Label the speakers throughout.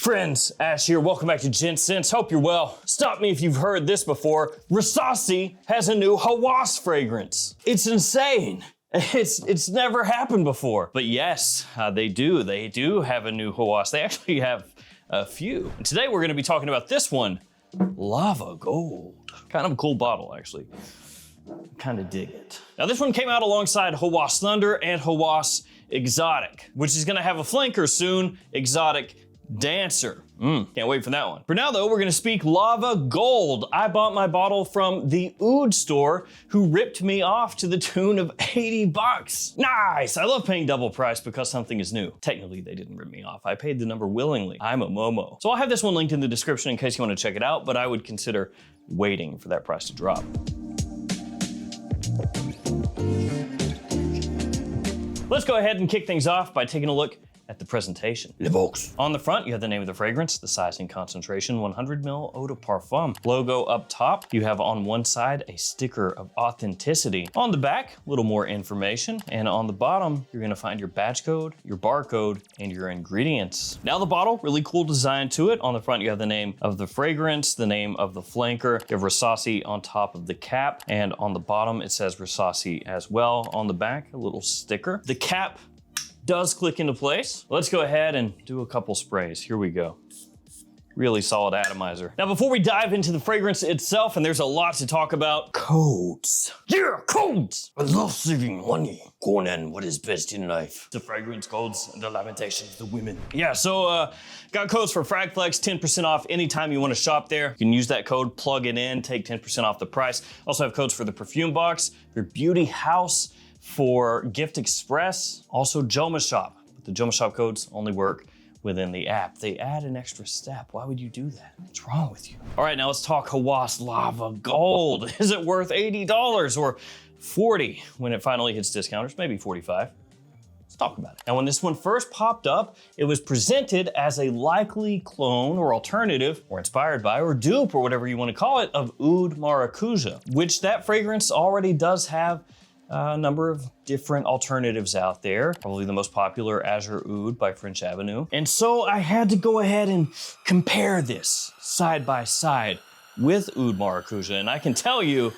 Speaker 1: Friends, Ash here. Welcome back to Gents. Hope you're well. Stop me if you've heard this before. Rasasi has a new Hawas fragrance. It's insane. It's never happened before. But yes, they do. They do have a new Hawas. They actually have a few. And today we're gonna be talking about this one, Lava Gold. Kind of a cool bottle, actually. Kind of dig it. Now this one came out alongside Hawas Thunder and Hawas Exotic, which is gonna have a flanker soon, Exotic Dancer. Can't wait for that one. For now though, we're gonna speak Lava Gold. I bought my bottle from the Oud store, who ripped me off to the tune of 80 bucks. Nice, I love paying double price because something is new. Technically, they didn't rip me off. I paid the number willingly. I'm a Momo. So I'll have this one linked in the description in case you wanna check it out, but I would consider waiting for that price to drop. Let's go ahead and kick things off by taking a look at the presentation. Le box. On the front, you have the name of the fragrance, the size and concentration, 100 ml eau de parfum. Logo up top, you have on one side a sticker of authenticity. On the back, a little more information. And on the bottom, you're gonna find your batch code, your barcode, and your ingredients. Now the bottle, really cool design to it. On the front, you have the name of the fragrance, the name of the flanker. You have Rasasi on top of the cap. And on the bottom, it says Rasasi as well. On the back, a little sticker. The cap does click into place. Let's go ahead and do a couple sprays. Here we go. Really solid atomizer. Now, before we dive into the fragrance itself, and there's a lot to talk about, codes. Yeah, codes! I love saving money. Conan, what is best in life? The fragrance codes and the lamentations of the women. Yeah, so got codes for FragFlex, 10% off anytime you wanna shop there. You can use that code, plug it in, take 10% off the price. Also have codes for the perfume box, your beauty house, for Gift Express, also JOMASHOP. But the JOMASHOP codes only work within the app. They add an extra step. Why would you do that? What's wrong with you? All right, now let's talk Hawas Lava Gold. Is it worth $80 or $40 when it finally hits discounters? Maybe $45. Let's talk about it. Now, when this one first popped up, it was presented as a likely clone or alternative or inspired by or dupe or whatever you want to call it of Oud Maracuja, which that fragrance already does have a number of different alternatives out there. Probably the most popular, Azure Oud by French Avenue. And so I had to go ahead and compare this side by side with Oud Maracuja. And I can tell you,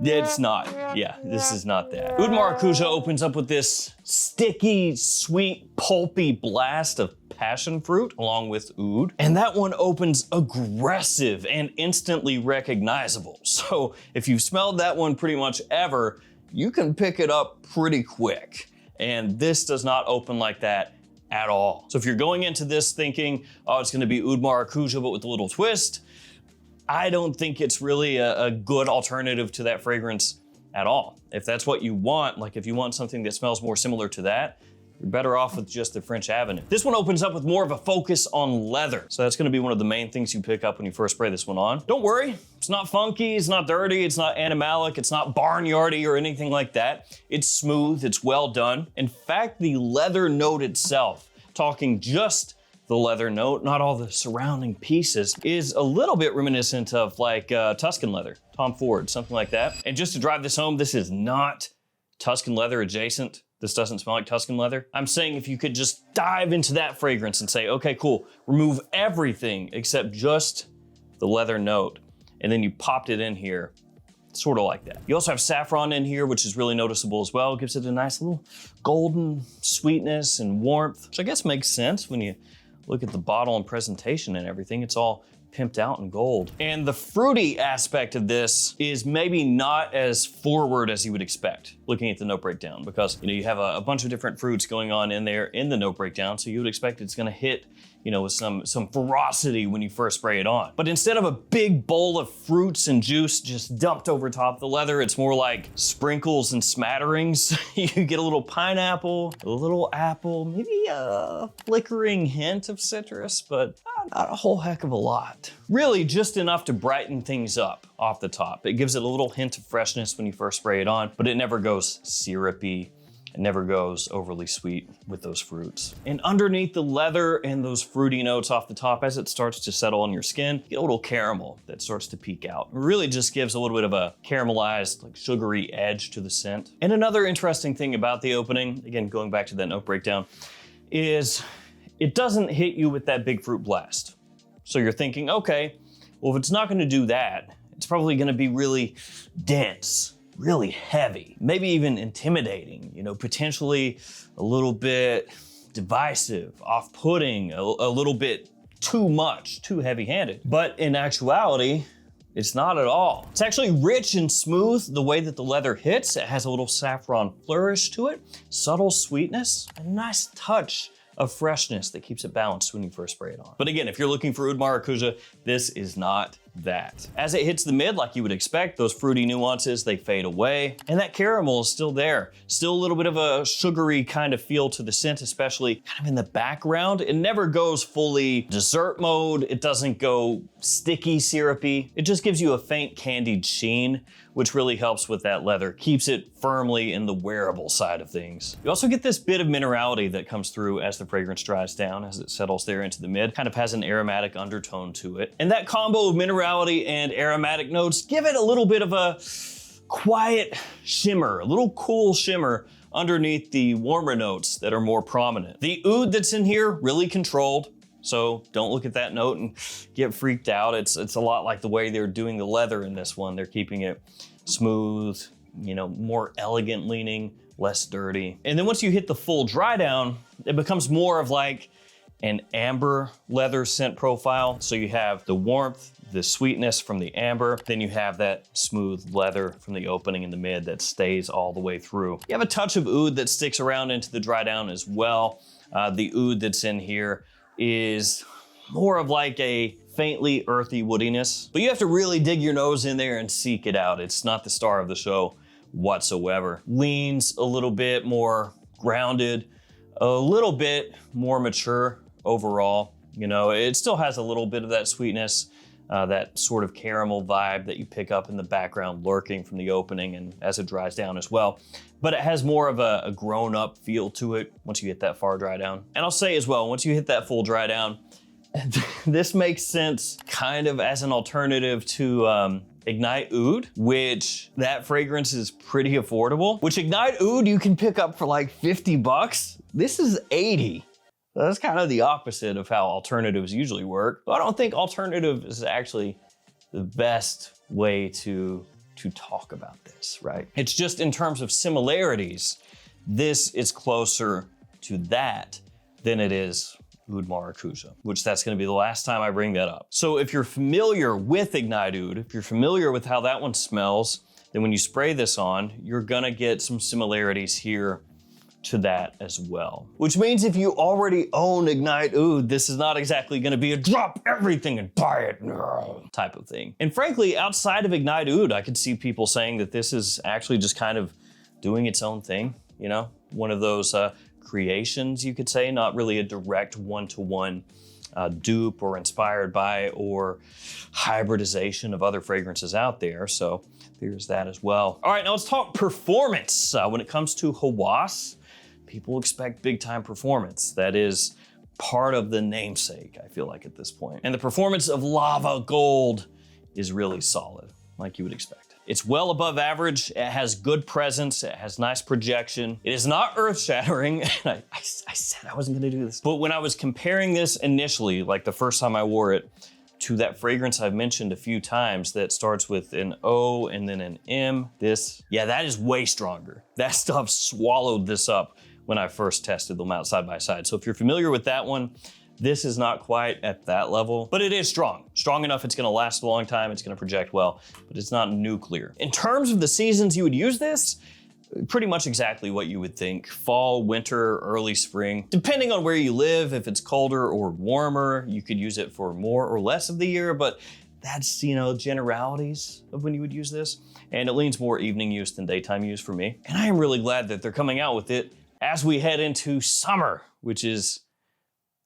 Speaker 1: it's not. Yeah, this is not that. Oud Maracuja opens up with this sticky, sweet, pulpy blast of passion fruit along with oud. And that one opens aggressive and instantly recognizable. So if you've smelled that one pretty much ever, you can pick it up pretty quick. And this does not open like that at all. So if you're going into this thinking, oh, it's gonna be Oud Maracuja, but with a little twist, I don't think it's really a good alternative to that fragrance at all. If that's what you want, like if you want something that smells more similar to that, you're better off with just the French Avenue. This one opens up with more of a focus on leather. So that's gonna be one of the main things you pick up when you first spray this one on. Don't worry, it's not funky, it's not dirty, it's not animalic, it's not barnyardy or anything like that. It's smooth, it's well done. In fact, the leather note itself, talking just the leather note, not all the surrounding pieces, is a little bit reminiscent of like Tuscan leather, Tom Ford, something like that. And just to drive this home, this is not Tuscan leather adjacent. This doesn't smell like Tuscan leather. I'm saying if you could just dive into that fragrance and say, okay, cool, remove everything except just the leather note, and then you popped it in here, sort of like that. You also have saffron in here, which is really noticeable as well. It gives it a nice little golden sweetness and warmth, which I guess makes sense when you look at the bottle and presentation and everything. It's all pimped out in gold. And the fruity aspect of this is maybe not as forward as you would expect looking at the note breakdown, because you have a bunch of different fruits going on in there in the note breakdown, so you would expect it's gonna hit with some ferocity when you first spray it on. But instead of a big bowl of fruits and juice just dumped over top of the leather, it's more like sprinkles and smatterings. You get a little pineapple, a little apple, maybe a flickering hint of citrus, but not a whole heck of a lot. Really just enough to brighten things up off the top. It gives it a little hint of freshness when you first spray it on, but it never goes syrupy. It never goes overly sweet with those fruits. And underneath the leather and those fruity notes off the top, as it starts to settle on your skin, you get a little caramel that starts to peek out. It really just gives a little bit of a caramelized, like sugary edge to the scent. And another interesting thing about the opening, again, going back to that note breakdown, is it doesn't hit you with that big fruit blast. So you're thinking, okay, well, if it's not gonna do that, it's probably gonna be really dense, really heavy, maybe even intimidating, you know, potentially a little bit divisive, off-putting, a little bit too much, too heavy-handed. But in actuality, it's not at all. It's actually rich and smooth the way that the leather hits. It has a little saffron flourish to it, subtle sweetness, a nice touch of freshness that keeps it balanced when you first spray it on. But again, if you're looking for Oud Maracuja, this is not that. As it hits the mid, like you would expect, those fruity nuances, they fade away, and that caramel is still there. Still a little bit of a sugary kind of feel to the scent, especially kind of in the background. It never goes fully dessert mode. It doesn't go sticky, syrupy. It just gives you a faint candied sheen, which really helps with that leather, keeps it firmly in the wearable side of things. You also get this bit of minerality that comes through as the fragrance dries down, as it settles there into the mid, kind of has an aromatic undertone to it. And that combo of minerality and aromatic notes give it a little bit of a quiet shimmer, a little cool shimmer underneath the warmer notes that are more prominent. The oud that's in here, really controlled. So don't look at that note and get freaked out. It's a lot like the way they're doing the leather in this one. They're keeping it smooth, you know, more elegant leaning, less dirty. And then once you hit the full dry down, it becomes more of like an amber leather scent profile. So you have the warmth, the sweetness from the amber, then you have that smooth leather from the opening in the mid that stays all the way through. You have a touch of oud that sticks around into the dry down as well. The oud that's in here is more of like a faintly earthy woodiness, but you have to really dig your nose in there and seek it out. It's not the star of the show whatsoever. Leans a little bit more grounded, a little bit more mature overall. You know, it still has a little bit of that sweetness, that sort of caramel vibe that you pick up in the background lurking from the opening and as it dries down as well. But it has more of a grown-up feel to it once you hit that far dry down. And I'll say as well, once you hit that full dry down, this makes sense kind of as an alternative to Ignite Oud, which that fragrance is pretty affordable. Which Ignite Oud you can pick up for like 50 bucks. This is 80. That's kind of the opposite of how alternatives usually work. But I don't think alternative is actually the best way to talk about this, right? It's just in terms of similarities, this is closer to that than it is Oud Maracuja, which that's gonna be the last time I bring that up. So if you're familiar with Ignite Oud, if you're familiar with how that one smells, then when you spray this on, you're gonna get some similarities here to that as well. Which means if you already own Ignite Oud, this is not exactly gonna be a drop everything and buy it type of thing. And frankly, outside of Ignite Oud, I could see people saying that this is actually just kind of doing its own thing, you know? One of those creations, you could say, not really a direct one-to-one dupe or inspired by or hybridization of other fragrances out there. So there's that as well. All right, now let's talk performance. When it comes to Hawas, people expect big time performance. That is part of the namesake, I feel like at this point. And the performance of Lava Gold is really solid, like you would expect. It's well above average, it has good presence, it has nice projection. It is not earth-shattering, and I said I wasn't gonna do this. But when I was comparing this initially, like the first time I wore it, to that fragrance I've mentioned a few times that starts with an O and then an M, that is way stronger. That stuff swallowed this up when I first tested them out side by side. So if you're familiar with that one, this is not quite at that level, but it is strong. Strong enough it's gonna last a long time, it's gonna project well, but it's not nuclear. In terms of the seasons you would use this, pretty much exactly what you would think. Fall, winter, early spring. Depending on where you live, if it's colder or warmer, you could use it for more or less of the year, but that's, you know, generalities of when you would use this. And it leans more evening use than daytime use for me. And I am really glad that they're coming out with it as we head into summer, which is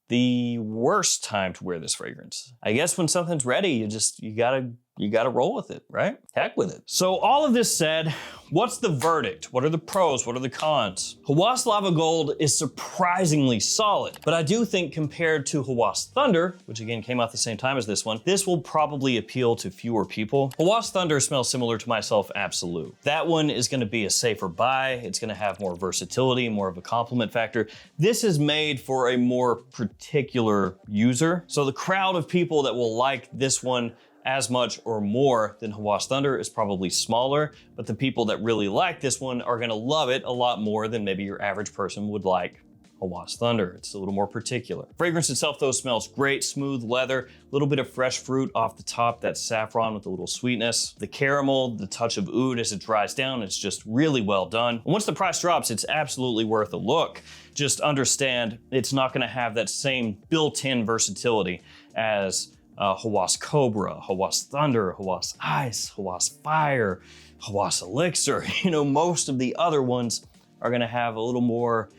Speaker 1: the worst time to wear this fragrance. I guess when something's ready, you you gotta roll with it, right? Heck with it. So all of this said, what's the verdict? What are the pros? What are the cons? Hawas Lava Gold is surprisingly solid, but I do think compared to Hawas Thunder, which again came out the same time as this one, this will probably appeal to fewer people. Hawas Thunder smells similar to Myself Absolute. That one is gonna be a safer buy. It's gonna have more versatility, more of a complement factor. This is made for a more particular user. So the crowd of people that will like this one as much or more than Hawas Thunder is probably smaller, but the people that really like this one are gonna love it a lot more than maybe your average person would like Hawas Thunder. It's a little more particular. Fragrance itself though smells great, smooth leather, a little bit of fresh fruit off the top, that saffron with a little sweetness. The caramel, the touch of oud as it dries down, it's just really well done. And once the price drops, it's absolutely worth a look. Just understand it's not gonna have that same built-in versatility as Hawas Cobra, Hawas Thunder, Hawas Ice, Hawas Fire, Hawas Elixir. You know, most of the other ones are gonna have a little more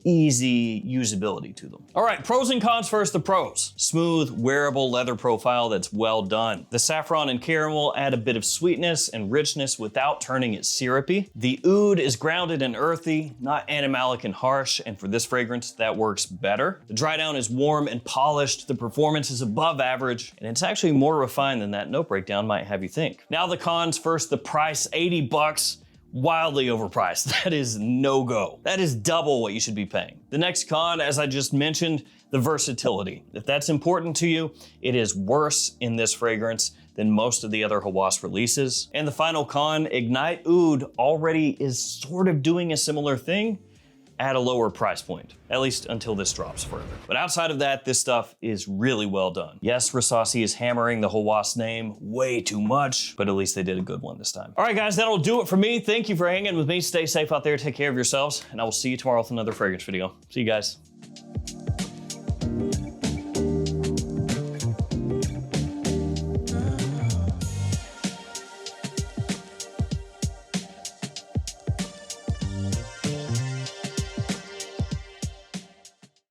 Speaker 1: easy usability to them. All right, pros and cons first, the pros. Smooth, wearable leather profile that's well done. The saffron and caramel add a bit of sweetness and richness without turning it syrupy. The oud is grounded and earthy, not animalic and harsh, and for this fragrance, that works better. The dry down is warm and polished, the performance is above average, and it's actually more refined than that note breakdown might have you think. Now the cons first, the price, 80 bucks. Wildly overpriced. That is no go. That is double what you should be paying. The next con, as I just mentioned, the versatility. If that's important to you, it is worse in this fragrance than most of the other Hawas releases. And the final con, Ignite Oud already is sort of doing a similar thing at a lower price point, at least until this drops further. But outside of that, this stuff is really well done. Yes, Rasasi is hammering the Hawas name way too much, but at least they did a good one this time. All right, guys, that'll do it for me. Thank you for hanging with me. Stay safe out there, take care of yourselves, and I will see you tomorrow with another fragrance video. See you guys.